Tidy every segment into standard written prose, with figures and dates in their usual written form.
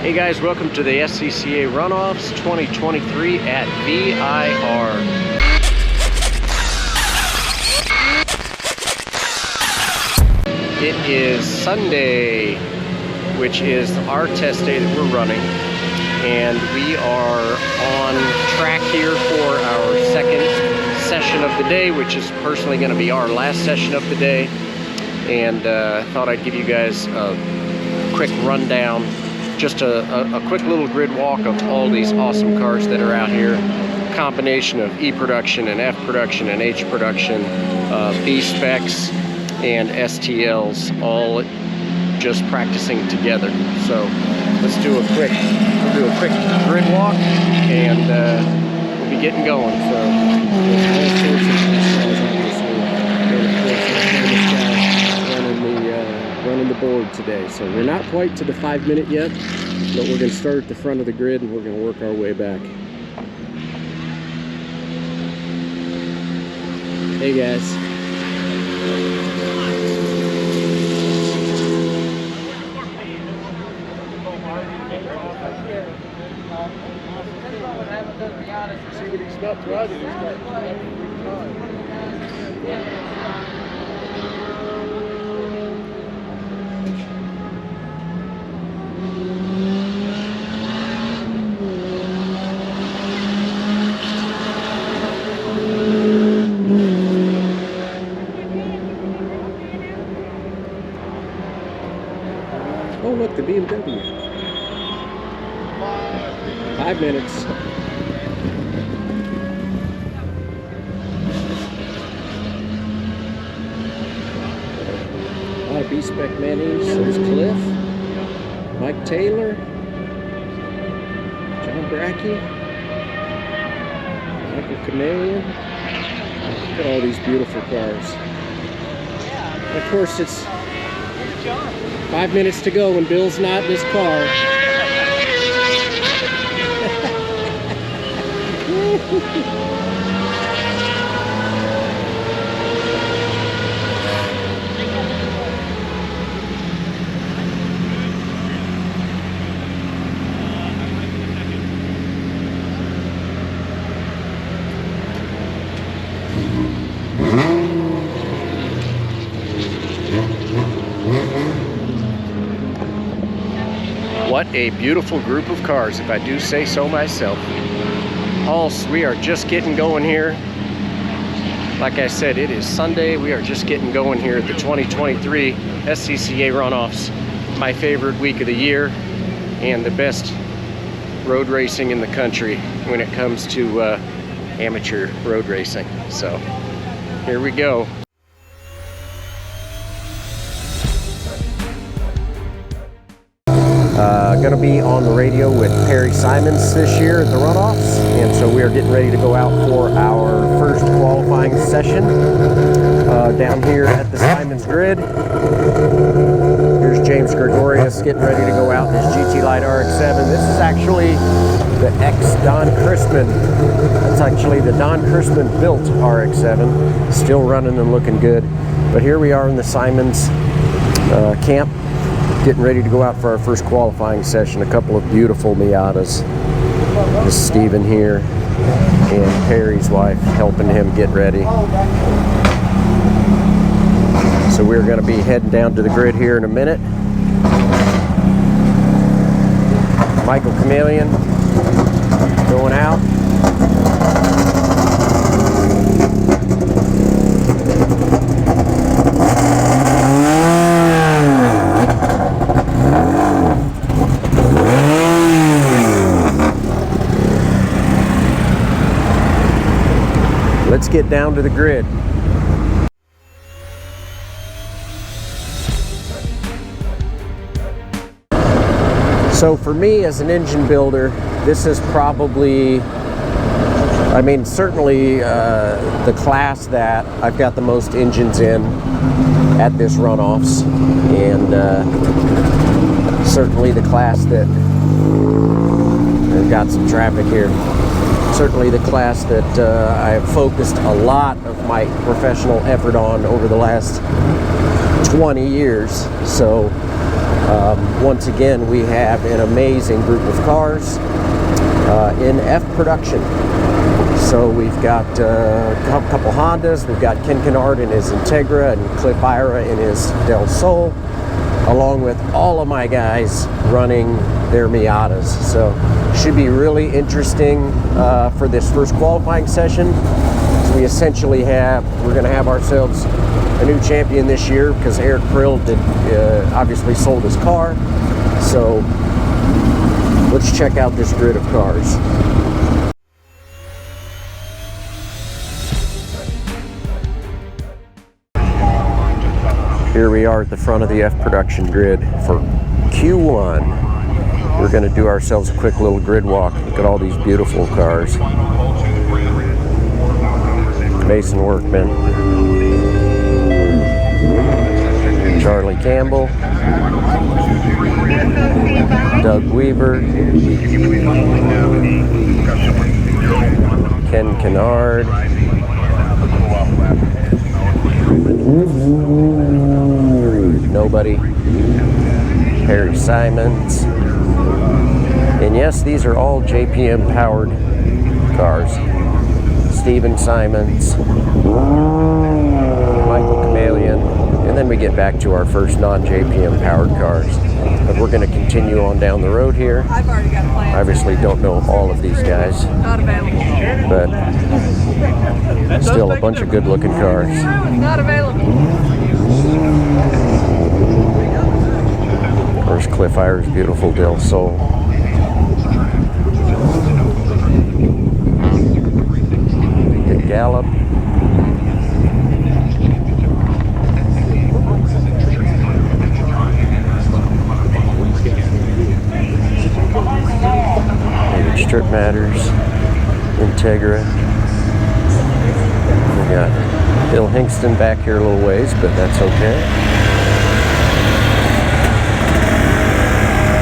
Hey guys, welcome to the SCCA Runoffs 2023 at VIR. It is Sunday, which is our test day that we're running, and we are on track here for our second session of the day, which is personally going to be our last session of the day. And thought I'd give you guys a quick rundown, just a quick little grid walk of all these awesome cars that are out here. Combination of E production and F production and H production, B specs and STLs, all just practicing together. So let's do a quick grid walk, and we'll be getting going. So running the board today. So we're not quite to the 5 minute yet, but we're going to start at the front of the grid and we're going to work our way back. Hey guys. See what he's not driving, he's got oh look, the BMW. 5 minutes. A lot of B-spec minis. There's Cliff, Mike Taylor, John Brackey, Michael Chameleon. Look at all these beautiful cars. And of course, it's 5 minutes to go and Bill's not in his car. What a beautiful group of cars, if I do say so myself. We are just getting going here. Like I said, it is Sunday. We are just getting going here at the 2023 SCCA Runoffs. My favorite week of the year and the best road racing in the country when it comes to amateur road racing. So here we go. Going to be on the radio with Perry Simons this year at the Runoffs, and so we are getting ready to go out for our first qualifying session down here at the Simons grid. Here's James Gregorius getting ready to go out in his GT Light RX-7. This is actually the ex-Don Chrisman. That's actually the Don Chrisman built RX-7, still running and looking good. But here we are in the Simons camp, getting ready to go out for our first qualifying session. A couple of beautiful Miatas. This is Steven here and Perry's wife helping him get ready. So we're going to be heading down to the grid here in a minute. Michael Chameleon going out. Let's get down to the grid. So for me as an engine builder, this is probably, I mean, certainly the class that I've got the most engines in at this Runoffs, and certainly the class that, I've got some traffic here. Certainly the class that I have focused a lot of my professional effort on over the last 20 years. So Once again, we have an amazing group of cars in F production. So we've got a couple Hondas, we've got Ken Kennard in his Integra and Cliff Ira in his Del Sol, along with all of my guys running their Miatas. So should be really interesting for this first qualifying session. So we essentially we're going to have ourselves a new champion this year because Eric Prill obviously sold his car. So let's check out this grid of cars. Here we are at the front of the F production grid for Q1. We're going to do ourselves a quick little grid walk. Look at all these beautiful cars. Mason Workman, Charlie Campbell, Doug Weaver, Ken Kennard, Nobody, Harry Simons, and yes, these are all JPM powered cars. Steven Simons, Michael Chameleon, and then we get back to our first non-JPM powered cars. But we're going to continue on down the road here. I've already got plans. Obviously don't know all of these guys, Not available. but still a bunch of good looking cars. Not available. There's Cliff Ira's beautiful Del Sol. Dick Gallup. David Strip Matters. Integra. We got Bill Hingston back here a little ways, but that's okay.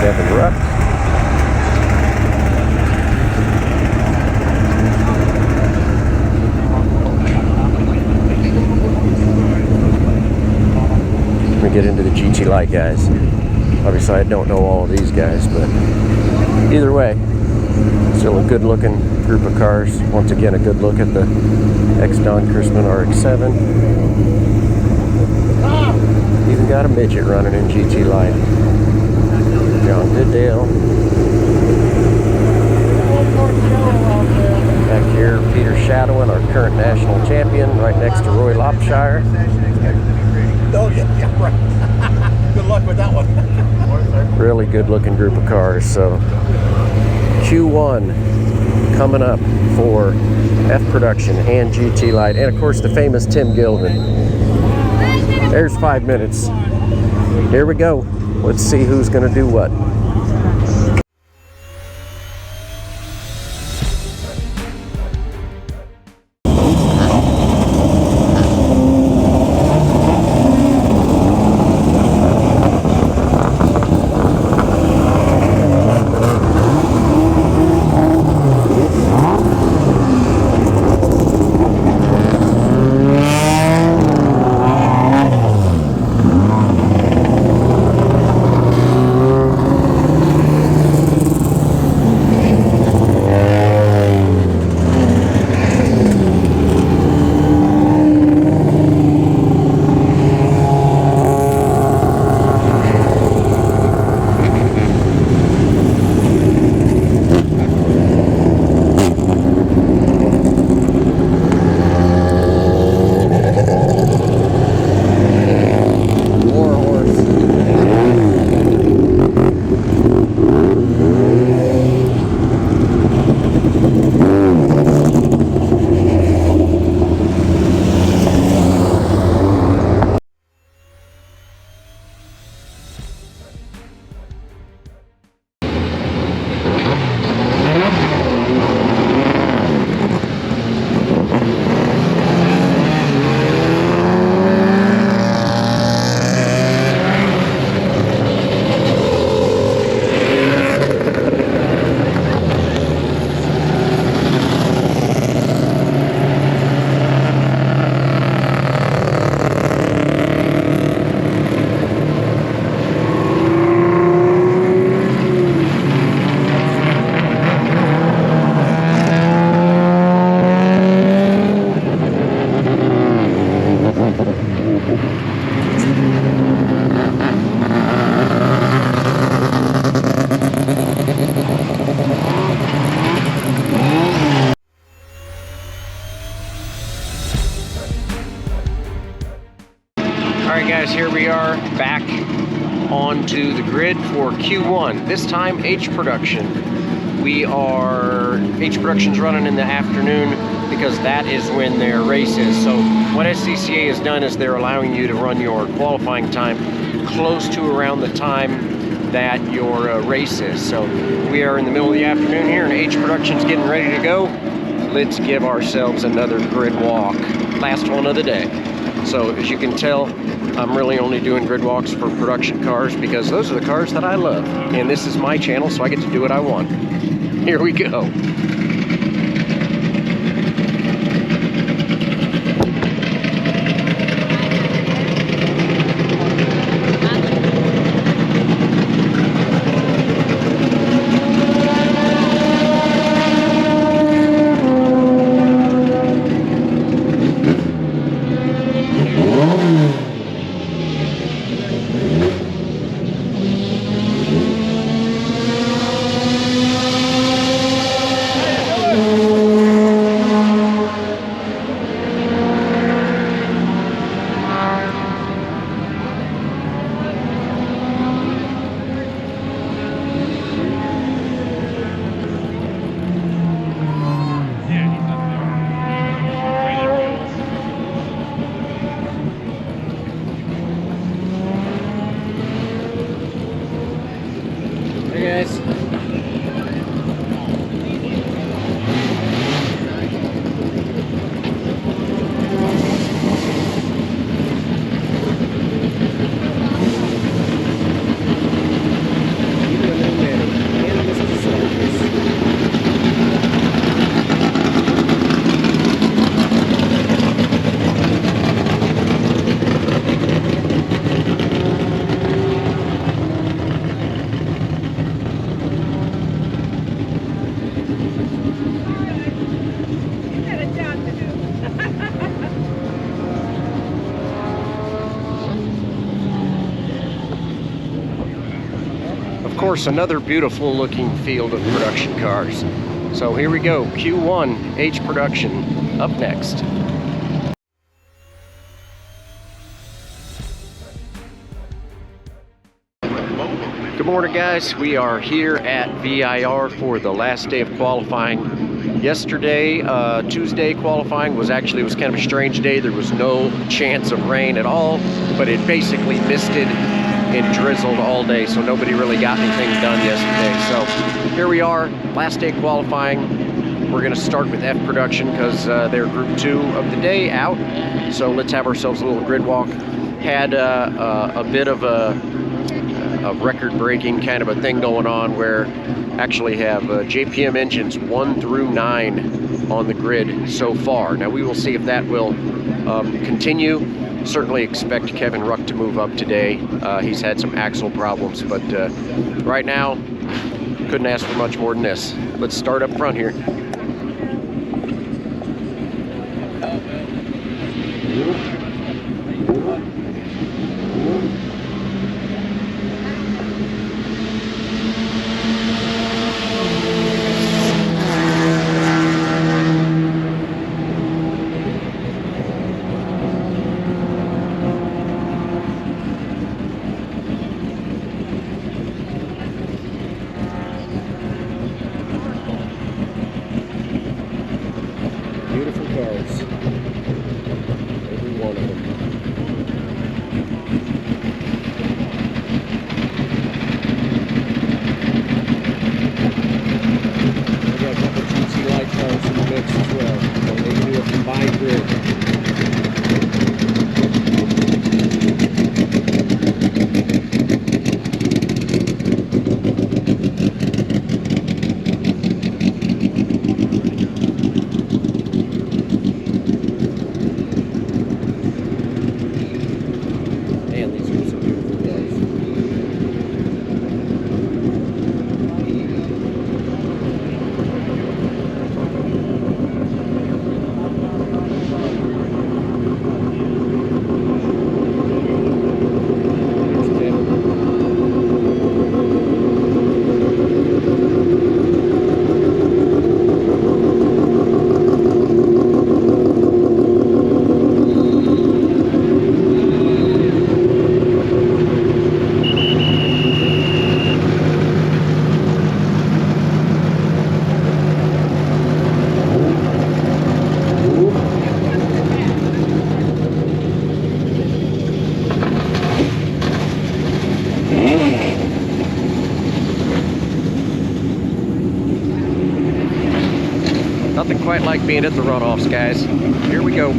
Kevin Rupp. We get into the GT Light guys. Obviously, I don't know all of these guys, but either way, still a good-looking group of cars. Once again, a good look at the ex-Don Chrisman RX-7. Even got a midget running in GT Light. John Goodale. Back here, Peter Shadowin, our current national champion, right next to Roy Lopshire. Oh, yeah, right. Good luck with that one. Really good looking group of cars. So Q1 coming up for F Production and GT Light, and of course the famous Tim Gilvin. There's 5 minutes. Here we go. Let's see who's going to do what. Q1, this time H Production. H Production's running in the afternoon because that is when their race is. So what SCCA has done is they're allowing you to run your qualifying time close to around the time that your race is. So we are in the middle of the afternoon here and H Production's getting ready to go. Let's give ourselves another grid walk. Last one of the day. So as you can tell, I'm really only doing grid walks for production cars because those are the cars that I love. And this is my channel, so I get to do what I want. Here we go. Of course, another beautiful looking field of production cars. So here we go, Q1 H Production up next. Good morning, guys. We are here at VIR for the last day of qualifying. Yesterday, Tuesday qualifying was kind of a strange day. There was no chance of rain at all, but it basically misted and drizzled all day, so nobody really got anything done yesterday. So here we are, last day qualifying. We're going to start with F Production because they're Group 2 of the day out. So let's have ourselves a little grid walk. Had a bit of a record-breaking kind of a thing going on where actually have JPM engines 1 through 9 on the grid so far. Now we will see if that will continue. Certainly expect Kevin Ruck to move up today. He's had some axle problems, but right now, couldn't ask for much more than this. Let's start up front here. Beautiful cars, every one of them. We got a couple of GT light cars in the mix as well, so they can do a combined grid. Nothing quite like being at the runoffs, guys. Here we go.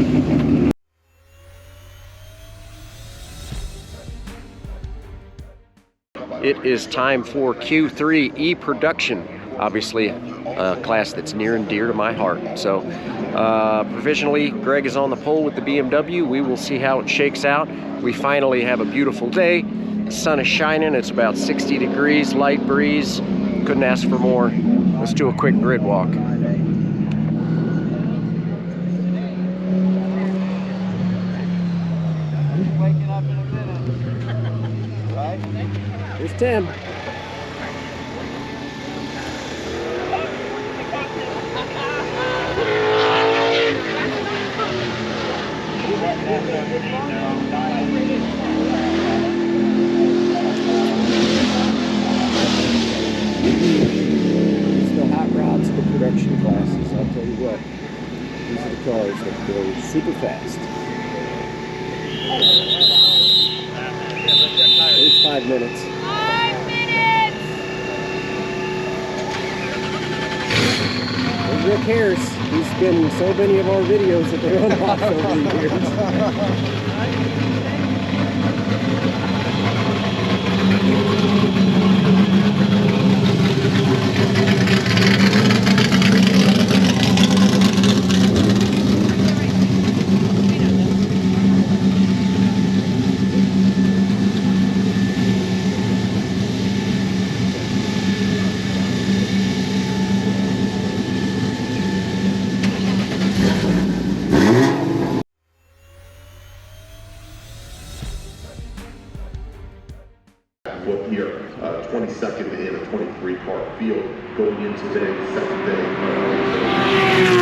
It is time for Q3 E-Production. Obviously, a class that's near and dear to my heart. So, provisionally, Greg is on the pole with the BMW. We will see how it shakes out. We finally have a beautiful day. The sun is shining. It's about 60 degrees, light breeze. Couldn't ask for more. Let's do a quick grid walk. Waking up in a minute. Right? Here's Tim. It's the hot rods of the production classes. I'll tell you what. These are the cars that go super fast. There's 5 minutes. 5 minutes! There's Rick Harris. He's been in so many of our videos at the runoffs over the years. What year? 22nd in a 23 car field going into today's second day.